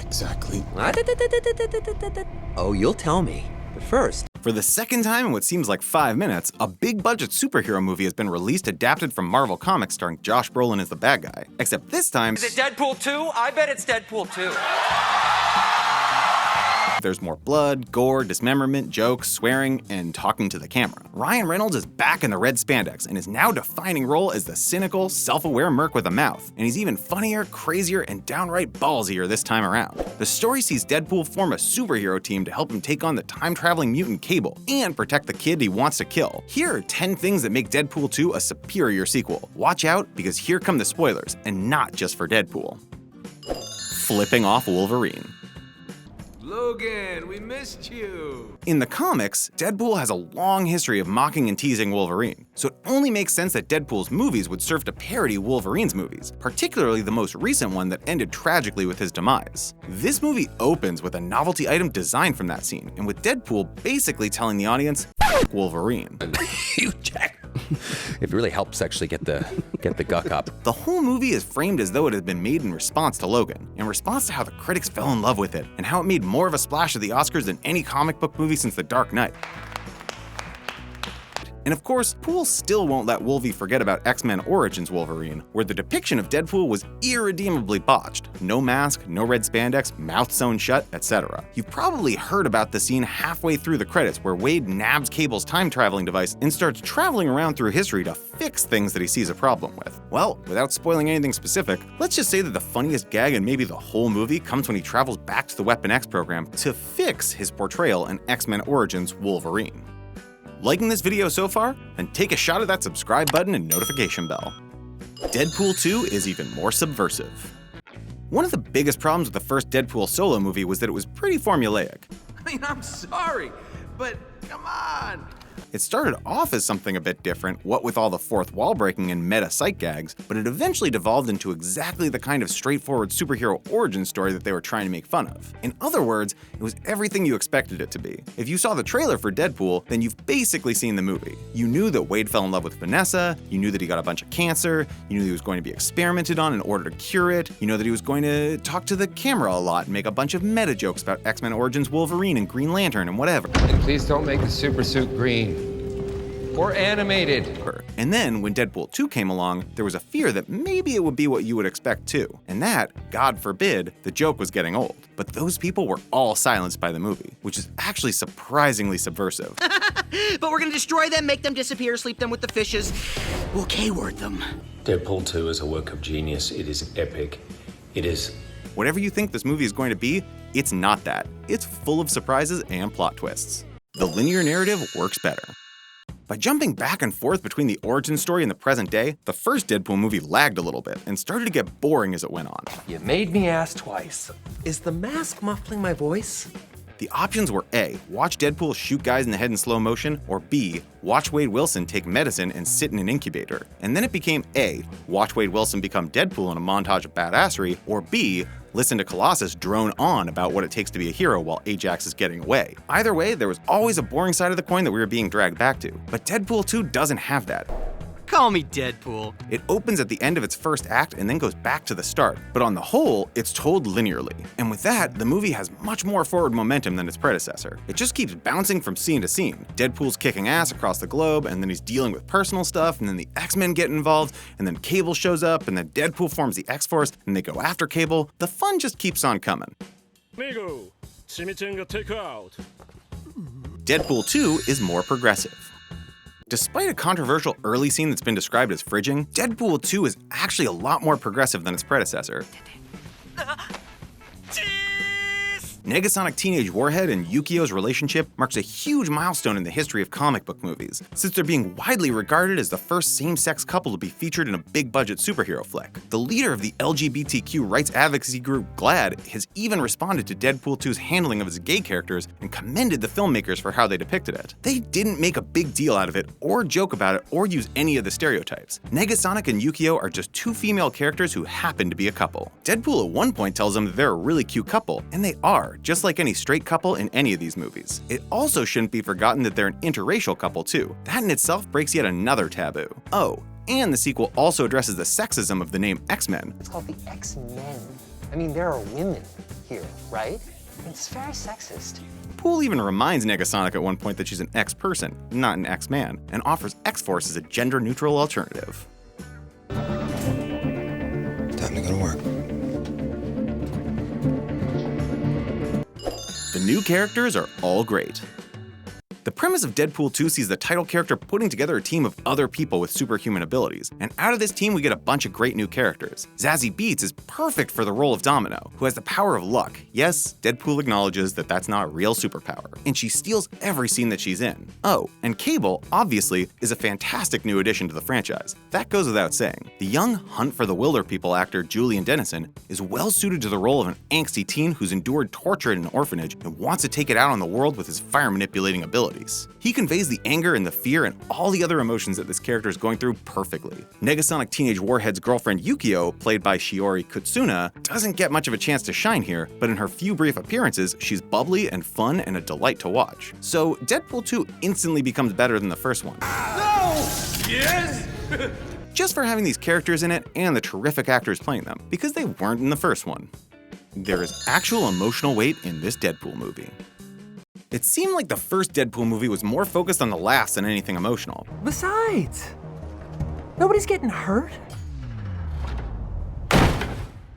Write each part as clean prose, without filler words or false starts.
exactly? Oh, you'll tell me. But first... For the second time in what seems like 5 minutes, a big-budget superhero movie has been released adapted from Marvel Comics starring Josh Brolin as the bad guy. Except this time... Is it Deadpool 2? I bet it's Deadpool 2. There's more blood, gore, dismemberment, jokes, swearing, and talking to the camera. Ryan Reynolds is back in the red spandex and his now defining role as the cynical, self-aware merc with a mouth. And he's even funnier, crazier, and downright ballsier this time around. The story sees Deadpool form a superhero team to help him take on the time-traveling mutant Cable and protect the kid he wants to kill. Here are 10 things that make Deadpool 2 a superior sequel. Watch out, because here come the spoilers, and not just for Deadpool. Flipping off Wolverine. Logan, we missed you! In the comics, Deadpool has a long history of mocking and teasing Wolverine, so it only makes sense that Deadpool's movies would serve to parody Wolverine's movies, particularly the most recent one that ended tragically with his demise. This movie opens with a novelty item designed from that scene, and with Deadpool basically telling the audience, "F*** Wolverine." You jack. It really helps actually get the guck up. The whole movie is framed as though it had been made in response to Logan, in response to how the critics fell in love with it, and how it made more of a splash at the Oscars than any comic book movie since The Dark Knight. And of course, Poole still won't let Wolvie forget about X-Men Origins Wolverine, where the depiction of Deadpool was irredeemably botched. No mask, no red spandex, mouth sewn shut, etc. You've probably heard about the scene halfway through the credits where Wade nabs Cable's time-traveling device and starts traveling around through history to fix things that he sees a problem with. Well, without spoiling anything specific, let's just say that the funniest gag in maybe the whole movie comes when he travels back to the Weapon X program to fix his portrayal in X-Men Origins Wolverine. Liking this video so far? Then take a shot at that subscribe button and notification bell. Deadpool 2 is even more subversive. One of the biggest problems with the first Deadpool solo movie was that it was pretty formulaic. I mean, I'm sorry, but come on! It started off as something a bit different, what with all the fourth wall breaking and meta psych gags, but it eventually devolved into exactly the kind of straightforward superhero origin story that they were trying to make fun of. In other words, it was everything you expected it to be. If you saw the trailer for Deadpool, then you've basically seen the movie. You knew that Wade fell in love with Vanessa, you knew that he got a bunch of cancer, you knew that he was going to be experimented on in order to cure it, you know that he was going to talk to the camera a lot and make a bunch of meta jokes about X-Men Origins Wolverine and Green Lantern and whatever. And please don't make the super suit green. Or animated. And then, when Deadpool 2 came along, there was a fear that maybe it would be what you would expect too. And that, God forbid, the joke was getting old. But those people were all silenced by the movie, which is actually surprisingly subversive. But we're gonna destroy them, make them disappear, sleep them with the fishes. We'll K-word them. Deadpool 2 is a work of genius. It is epic. It is... Whatever you think this movie is going to be, it's not that. It's full of surprises and plot twists. The linear narrative works better. By jumping back and forth between the origin story and the present day, the first Deadpool movie lagged a little bit and started to get boring as it went on. You made me ask twice. Is the mask muffling my voice? The options were A, watch Deadpool shoot guys in the head in slow motion, or B, watch Wade Wilson take medicine and sit in an incubator. And then it became A, watch Wade Wilson become Deadpool in a montage of badassery, or B, listen to Colossus drone on about what it takes to be a hero while Ajax is getting away. Either way, there was always a boring side of the coin that we were being dragged back to. But Deadpool 2 doesn't have that. Call me Deadpool. It opens at the end of its first act and then goes back to the start. But on the whole, it's told linearly. And with that, the movie has much more forward momentum than its predecessor. It just keeps bouncing from scene to scene. Deadpool's kicking ass across the globe, and then he's dealing with personal stuff, and then the X-Men get involved, and then Cable shows up, and then Deadpool forms the X-Force, and they go after Cable. The fun just keeps on coming. Deadpool 2 is more progressive. Despite a controversial early scene that's been described as fridging, Deadpool 2 is actually a lot more progressive than its predecessor. Negasonic Teenage Warhead and Yukio's relationship marks a huge milestone in the history of comic book movies, since they're being widely regarded as the first same-sex couple to be featured in a big-budget superhero flick. The leader of the LGBTQ rights advocacy group GLAAD has even responded to Deadpool 2's handling of its gay characters and commended the filmmakers for how they depicted it. They didn't make a big deal out of it, or joke about it, or use any of the stereotypes. Negasonic and Yukio are just two female characters who happen to be a couple. Deadpool at one point tells them that they're a really cute couple, and they are, just like any straight couple in any of these movies. It also shouldn't be forgotten that they're an interracial couple too. That in itself breaks yet another taboo. Oh, and the sequel also addresses the sexism of the name X-Men. It's called the X-Men. I mean, there are women. here, right? It's very sexist. Poole even reminds Negasonic at one point that she's an X-person, not an X-man, and offers X-Force as a gender-neutral alternative. Time to go to work. The new characters are all great. The premise of Deadpool 2 sees the title character putting together a team of other people with superhuman abilities, and out of this team we get a bunch of great new characters. Zazie Beetz is perfect for the role of Domino, who has the power of luck. Yes, Deadpool acknowledges that that's not a real superpower, and she steals every scene that she's in. Oh, and Cable, obviously, is a fantastic new addition to the franchise. That goes without saying. The young Hunt for the Wilder People actor Julian Dennison is well suited to the role of an angsty teen who's endured torture in an orphanage and wants to take it out on the world with his fire-manipulating abilities. He conveys the anger and the fear and all the other emotions that this character is going through perfectly. Negasonic Teenage Warhead's girlfriend Yukio, played by Shiori Kutsuna, doesn't get much of a chance to shine here, but in her few brief appearances, she's bubbly and fun and a delight to watch. So Deadpool 2 instantly becomes better than the first one. No! Yes! Just for having these characters in it and the terrific actors playing them, because they weren't in the first one. There is actual emotional weight in this Deadpool movie. It seemed like the first Deadpool movie was more focused on the laughs than anything emotional. Besides, nobody's getting hurt.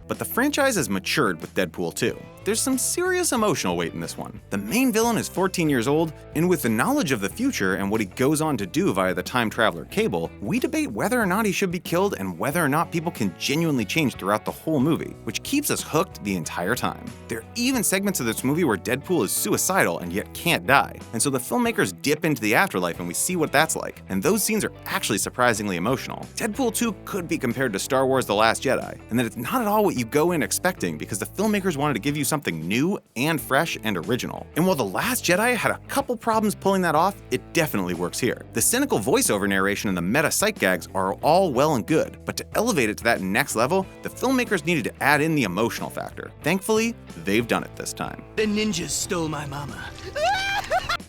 But the franchise has matured with Deadpool 2. There's some serious emotional weight in this one. The main villain is 14 years old, and with the knowledge of the future and what he goes on to do via the time traveler Cable, we debate whether or not he should be killed and whether or not people can genuinely change throughout the whole movie, which keeps us hooked the entire time. There are even segments of this movie where Deadpool is suicidal and yet can't die, and so the filmmakers dip into the afterlife and we see what that's like, and those scenes are actually surprisingly emotional. Deadpool 2 could be compared to Star Wars The Last Jedi, and that it's not at all what you go in expecting because the filmmakers wanted to give you something new and fresh and original. And while The Last Jedi had a couple problems pulling that off, it definitely works here. The cynical voiceover narration and the meta sight gags are all well and good, but to elevate it to that next level, the filmmakers needed to add in the emotional factor. Thankfully, they've done it this time. The ninjas stole my mama.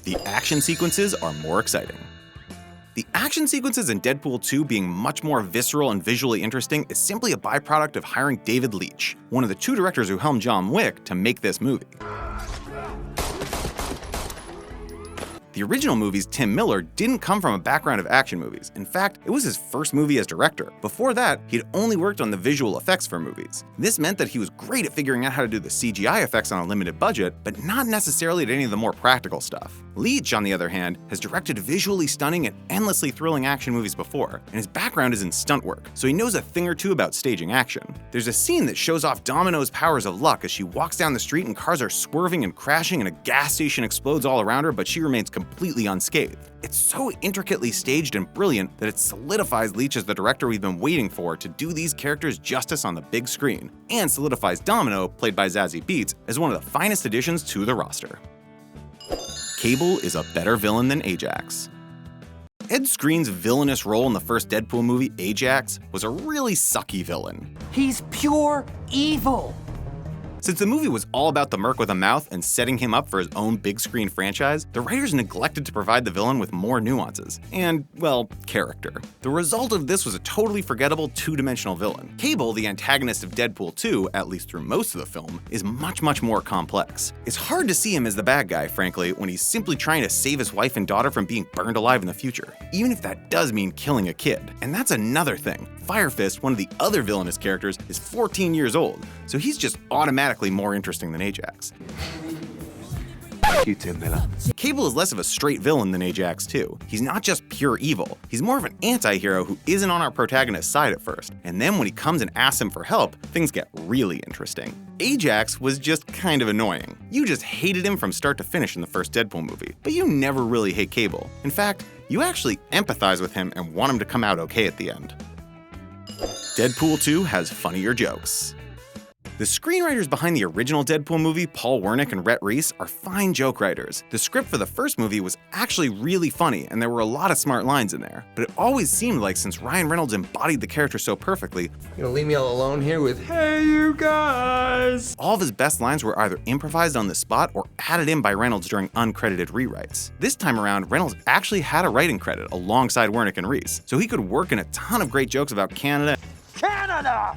The action sequences are more exciting. The action sequences in Deadpool 2 being much more visceral and visually interesting is simply a byproduct of hiring David Leitch, one of the two directors who helmed John Wick, to make this movie. The original movie's Tim Miller didn't come from a background of action movies. In fact, it was his first movie as director. Before that, he'd only worked on the visual effects for movies. This meant that he was great at figuring out how to do the CGI effects on a limited budget, but not necessarily at any of the more practical stuff. Leitch, on the other hand, has directed visually stunning and endlessly thrilling action movies before, and his background is in stunt work, so he knows a thing or two about staging action. There's a scene that shows off Domino's powers of luck as she walks down the street and cars are swerving and crashing and a gas station explodes all around her, but she remains completely unscathed. It's so intricately staged and brilliant that it solidifies Leitch as the director we've been waiting for to do these characters justice on the big screen, and solidifies Domino, played by Zazie Beetz, as one of the finest additions to the roster. Cable is a better villain than Ajax. Ed Skrein's villainous role in the first Deadpool movie, Ajax, was a really sucky villain. He's pure evil. Since the movie was all about the Merc with a mouth and setting him up for his own big screen franchise, the writers neglected to provide the villain with more nuances and, well, character. The result of this was a totally forgettable two-dimensional villain. Cable, the antagonist of Deadpool 2, at least through most of the film, is much more complex. It's hard to see him as the bad guy, frankly, when he's simply trying to save his wife and daughter from being burned alive in the future, even if that does mean killing a kid. And that's another thing. Fire Fist, one of the other villainous characters, is 14 years old, so he's just automatically more interesting than Ajax. You, Tim Miller. Cable is less of a straight villain than Ajax too. He's not just pure evil. He's more of an anti-hero who isn't on our protagonist's side at first. And then when he comes and asks him for help, things get really interesting. Ajax was just kind of annoying. You just hated him from start to finish in the first Deadpool movie, but you never really hate Cable. In fact, you actually empathize with him and want him to come out okay at the end. Deadpool 2 has funnier jokes. The screenwriters behind the original Deadpool movie, Paul Wernick and Rhett Reese, are fine joke writers. The script for the first movie was actually really funny, and there were a lot of smart lines in there. But it always seemed like since Ryan Reynolds embodied the character so perfectly, You gonna leave me all alone here with, hey, you guys? all of his best lines were either improvised on the spot or added in by Reynolds during uncredited rewrites. This time around, Reynolds actually had a writing credit alongside Wernick and Reese, so he could work in a ton of great jokes about Canada. Canada!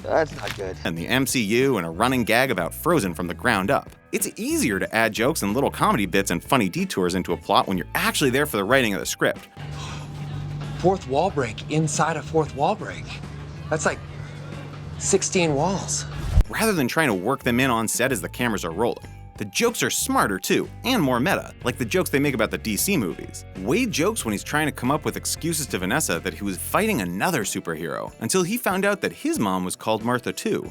That's not good. And the MCU and a running gag about Frozen from the ground up. It's easier to add jokes and little comedy bits and funny detours into a plot when you're actually there for the writing of the script. Fourth wall break inside a fourth wall break. That's like 16 walls. Rather than trying to work them in on set as the cameras are rolling. The jokes are smarter too, and more meta, like the jokes they make about the DC movies. Wade jokes when he's trying to come up with excuses to Vanessa that he was fighting another superhero, until he found out that his mom was called Martha too.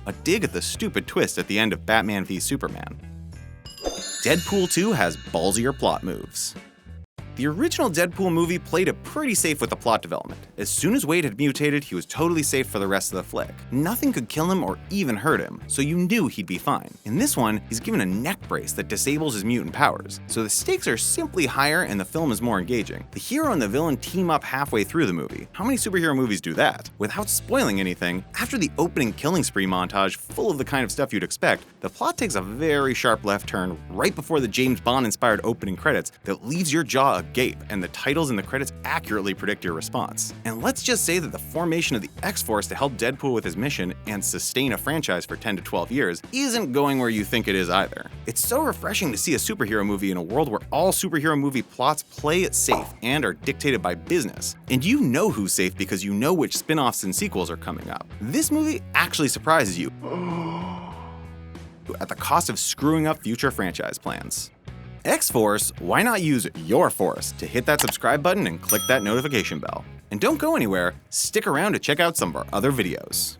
A dig at the stupid twist at the end of Batman v Superman. Deadpool 2 has ballsier plot moves. The original Deadpool movie played it pretty safe with the plot development. As soon as Wade had mutated, he was totally safe for the rest of the flick. Nothing could kill him or even hurt him, so you knew he'd be fine. In this one, he's given a neck brace that disables his mutant powers, so the stakes are simply higher and the film is more engaging. The hero and the villain team up halfway through the movie. How many superhero movies do that? Without spoiling anything, after the opening killing spree montage full of the kind of stuff you'd expect, the plot takes a very sharp left turn right before the James Bond-inspired opening credits that leaves your jaw agape, and the titles and the credits accurately predict your response. And let's just say that the formation of the X-Force to help Deadpool with his mission and sustain a franchise for 10 to 12 years isn't going where you think it is either. It's so refreshing to see a superhero movie in a world where all superhero movie plots play it safe and are dictated by business. And you know who's safe because you know which spin-offs and sequels are coming up. This movie actually surprises you at the cost of screwing up future franchise plans. X-Force, why not use your force to hit that subscribe button and click that notification bell? And don't go anywhere, stick around to check out some of our other videos.